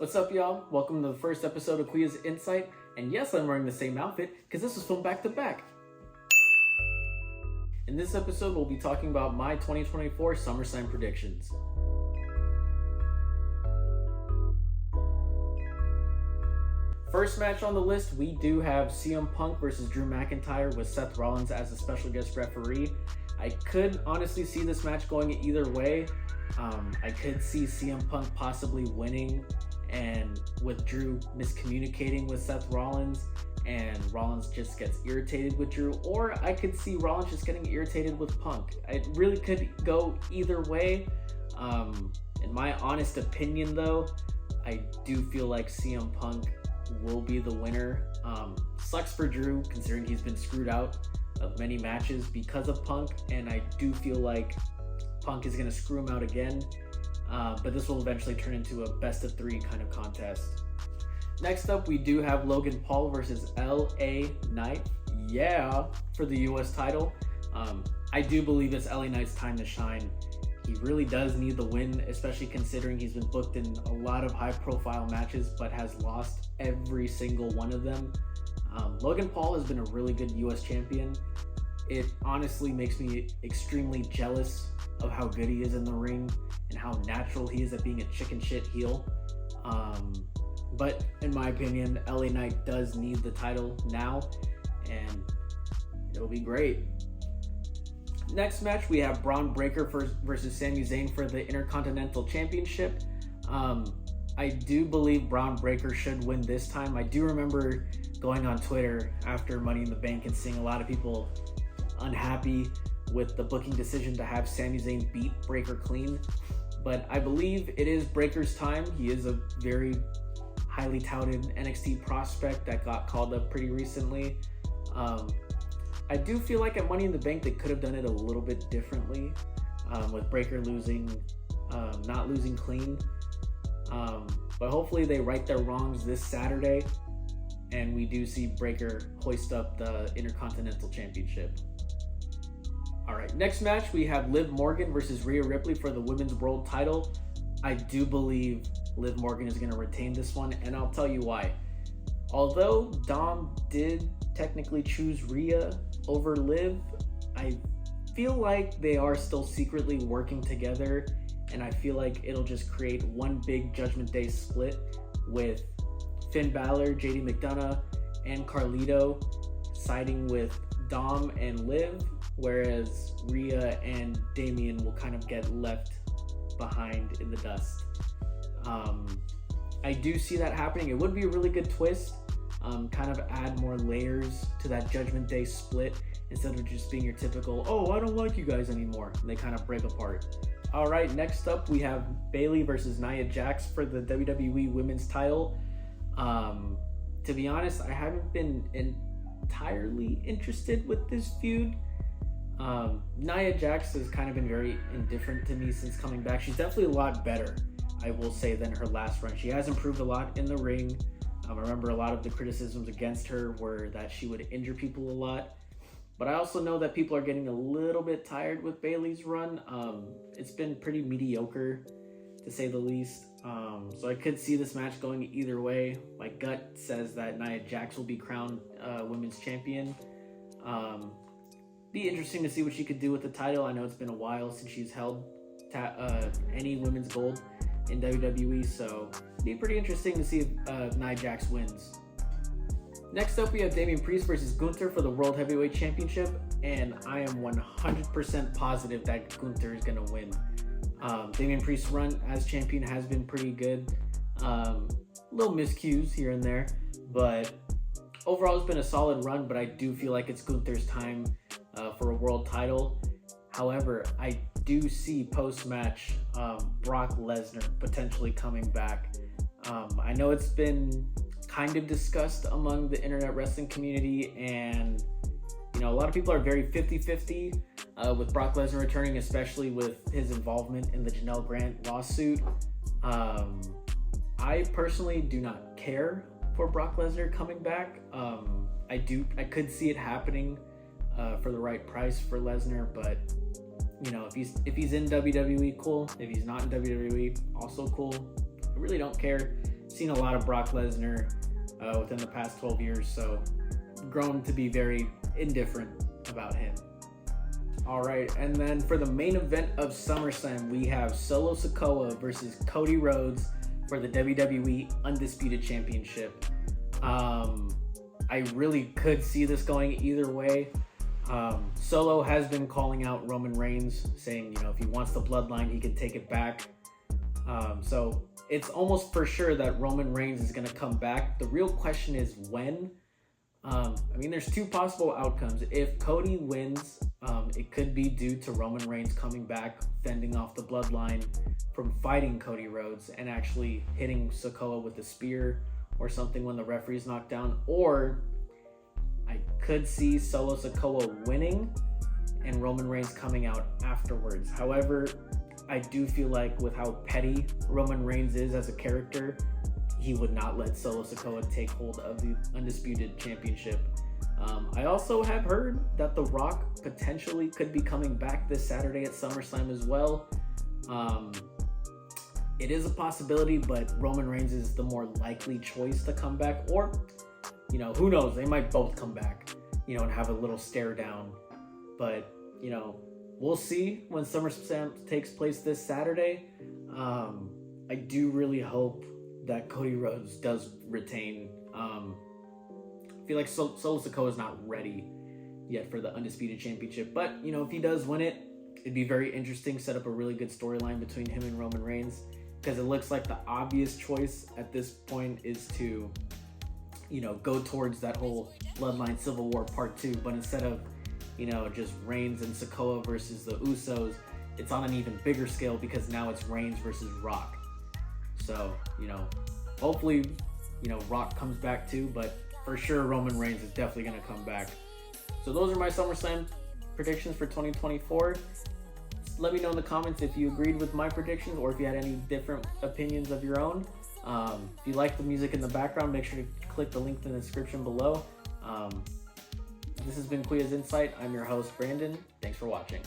What's up, y'all? Welcome to the first episode of Kuya's Insight. And yes, I'm wearing the same outfit because this was filmed back to back. In this episode, we'll be talking about my 2024 SummerSlam predictions. First match on the list, we do have CM Punk versus Drew McIntyre with Seth Rollins as a special guest referee. I could honestly see this match going either way. I could see CM Punk possibly winning and with Drew miscommunicating with Seth Rollins and Rollins just gets irritated with Drew, or I could see Rollins just getting irritated with Punk. It really could go either way. In my honest opinion though, I do feel like CM Punk will be the winner. Sucks for Drew considering he's been screwed out of many matches because of Punk, and I do feel like Punk is going to screw him out again, but this will eventually turn into a best of 3 kind of contest. Next up, we do have Logan Paul versus LA Knight, for the US title. I do believe it's LA Knight's time to shine. He really does need the win, especially considering he's been booked in a lot of high-profile matches, but has lost every single one of them. Logan Paul has been a really good US champion. It honestly makes me extremely jealous of how good he is in the ring and how natural he is at being a chicken shit heel. But in my opinion, LA Knight does need the title now, and it'll be great. Next match, we have Braun Breaker versus Sami Zayn for the Intercontinental Championship. I do believe Braun Breaker should win this time. I do remember going on Twitter after Money in the Bank and seeing a lot of people unhappy with the booking decision to have Sami Zayn beat Breaker clean. But I believe it is Breaker's time. He is a very highly touted NXT prospect that got called up pretty recently. I do feel like at Money in the Bank they could have done it a little bit differently, with Breaker not losing clean. But hopefully they right their wrongs this Saturday and we do see Breaker hoist up the Intercontinental Championship. Alright, next match we have Liv Morgan versus Rhea Ripley for the Women's World title. I do believe Liv Morgan is going to retain this one, and I'll tell you why. Although Dom did technically choose Rhea over Liv, I feel like they are still secretly working together, and I feel like it'll just create one big Judgment Day split with Finn Balor, JD McDonough, and Carlito siding with Dom and Liv, whereas Rhea and Damian will kind of get left behind in the dust. I do see that happening. It would be a really good twist, kind of add more layers to that Judgment Day split instead of just being your typical, oh, I don't like you guys anymore, and they kind of break apart. All right, next up we have Bayley versus Nia Jax for the WWE Women's title. To be honest, I haven't been entirely interested with this feud. Nia Jax has kind of been very indifferent to me since coming back. She's definitely a lot better, I will say, than her last run. She has improved a lot in the ring. I remember a lot of the criticisms against her were that she would injure people a lot. But I also know that people are getting a little bit tired with Bayley's run. It's been pretty mediocre, to say the least. So I could see this match going either way. My gut says that Nia Jax will be crowned women's champion. Be interesting to see what she could do with the title. I know it's been a while since she's held any women's gold in WWE, so be pretty interesting to see if Nia Jax wins. Next up, we have Damian Priest versus Gunther for the World Heavyweight Championship, and I am 100% positive that Gunther is going to win. Damian Priest's run as champion has been pretty good. Little miscues here and there, but overall it's been a solid run, but I do feel like it's Gunther's time for a world title. However, I do see post-match Brock Lesnar potentially coming back. I know it's been kind of discussed among the internet wrestling community, and a lot of people are very 50-50 with Brock Lesnar returning, especially with his involvement in the Janelle Grant lawsuit. I personally do not care for Brock Lesnar coming back. I could see it happening for the right price for Lesnar, but if he's in WWE, cool. If he's not in WWE, also cool. I really don't care. seen a lot of Brock Lesnar within the past 12 years, so grown to be very indifferent about him. All right, and then for the main event of SummerSlam, we have Solo Sikoa versus Cody Rhodes for the WWE Undisputed Championship. I really could see this going either way. Solo has been calling out Roman Reigns, saying, if he wants the bloodline, he can take it back. So it's almost for sure that Roman Reigns is going to come back. The real question is when. There's two possible outcomes. If Cody wins, it could be due to Roman Reigns coming back, fending off the bloodline from fighting Cody Rhodes and actually hitting Sikoa with a spear or something when the referee's knocked down. Or I could see Solo Sikoa winning and Roman Reigns coming out afterwards. However, I do feel like with how petty Roman Reigns is as a character, he would not let Solo Sikoa take hold of the Undisputed Championship. I also have heard that The Rock potentially could be coming back this Saturday at SummerSlam as well. It is a possibility, but Roman Reigns is the more likely choice to come back. Or, who knows? They might both come back, and have a little stare down. But, we'll see when SummerSlam takes place this Saturday. I do really hope that Cody Rhodes does retain. I feel like Solo Sikoa is not ready yet for the Undisputed Championship. But, if he does win it, it'd be very interesting. Set up a really good storyline between him and Roman Reigns. Because it looks like the obvious choice at this point is to, go towards that whole Bloodline Civil War Part 2. But instead of, just Reigns and Sikoa versus the Usos, it's on an even bigger scale because now it's Reigns versus Rock. So, hopefully, Rock comes back too, but for sure Roman Reigns is definitely going to come back. So those are my SummerSlam predictions for 2024. Let me know in the comments if you agreed with my predictions or if you had any different opinions of your own. If you like the music in the background, make sure to click the link in the description below. This has been Kuya's Insight. I'm your host, Brandon. Thanks for watching.